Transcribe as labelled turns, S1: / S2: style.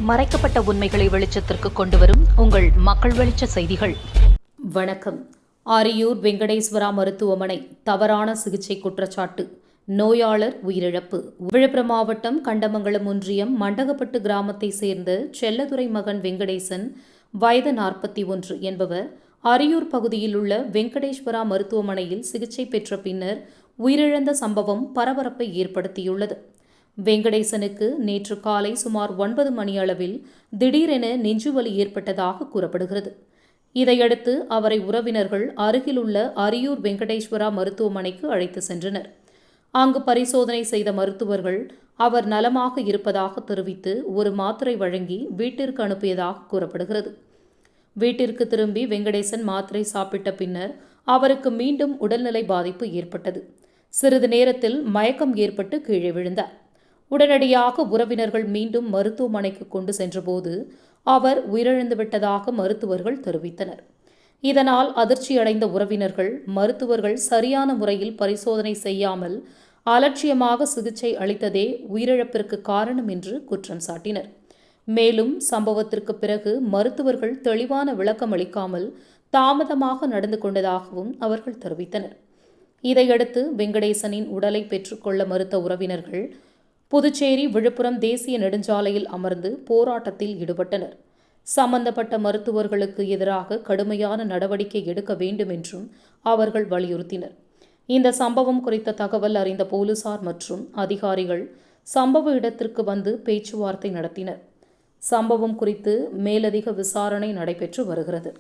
S1: மறைக்கப்பட்ட உண்மைகளை வெளிச்சத்திற்கு கொண்டுவரும் உங்கள் மக்கள் வெளிச்ச செய்திகள்.
S2: வணக்கம். அரியூர் வெங்கடேஸ்வரா மருத்துவமனை தவறான சிகிச்சை குற்றச்சாட்டு, நோயாளர் உயிரிழப்பு. விழுப்புரம் மாவட்டம் கண்டமங்கலம் ஒன்றியம் மண்டகப்பட்டு கிராமத்தை சேர்ந்த செல்லதுரை மகன் வெங்கடேசன், வயது 41 என்பவர் அரியூர் பகுதியில் உள்ள வெங்கடேஸ்வரா மருத்துவமனையில் சிகிச்சை பெற்ற பின்னர் உயிரிழந்த சம்பவம் பரபரப்பை ஏற்படுத்தியுள்ளது. வெங்கடேசனுக்கு நேற்று காலை சுமார் 9 மணி அளவில் திடீரென நெஞ்சுவலி ஏற்பட்டதாக கூறப்படுகிறது. இதையடுத்து அவரை உறவினர்கள் அருகிலுள்ள அரியூர் வெங்கடேஸ்வரா மருத்துவமனைக்கு அழைத்து சென்றனர். அங்கு பரிசோதனை செய்த மருத்துவர்கள் அவர் நலமாக இருப்பதாக தெரிவித்து ஒரு மாத்திரை வழங்கி வீட்டிற்கு அனுப்பியதாக கூறப்படுகிறது. வீட்டிற்கு திரும்பி வெங்கடேசன் மாத்திரை சாப்பிட்ட பின்னர் அவருக்கு மீண்டும் உடல்நிலை பாதிப்பு ஏற்பட்டது. சிறிது நேரத்தில் மயக்கம் ஏற்பட்டு கீழே விழுந்தார். உடனடியாக உறவினர்கள் மீண்டும் மருத்துவமனைக்கு கொண்டு சென்றபோது அவர் உயிரிழந்துவிட்டதாக மருத்துவர்கள் தெரிவித்தனர். இதனால் அதிர்ச்சியடைந்த உறவினர்கள் மருத்துவர்கள் சரியான முறையில் பரிசோதனை செய்யாமல் அலட்சியமாக சிகிச்சை அளித்ததே உயிரிழப்பிற்கு காரணம் என்று குற்றம் சாட்டினர். மேலும் சம்பவத்திற்கு பிறகு மருத்துவர்கள் தெளிவான விளக்கம் அளிக்காமல் தாமதமாக நடந்து கொண்டதாகவும் அவர்கள் தெரிவித்தனர். இதையடுத்து வெங்கடேசனின் உடலை பெற்றுக்கொள்ள மறுத்த உறவினர்கள் புதுச்சேரி விழுப்புரம் தேசிய நெடுஞ்சாலையில் அமர்ந்து போராட்டத்தில் ஈடுபட்டனர். சம்பந்தப்பட்ட மருத்துவர்களுக்கு எதிராக கடுமையான நடவடிக்கை எடுக்க வேண்டும் என்றும் அவர்கள் வலியுறுத்தினர். இந்த சம்பவம் குறித்த தகவல் அறிந்த போலீசார் மற்றும் அதிகாரிகள் சம்பவ இடத்திற்கு வந்து பேச்சுவார்த்தை நடத்தினர். சம்பவம் குறித்து மேலதிக விசாரணை நடைபெற்று வருகிறது.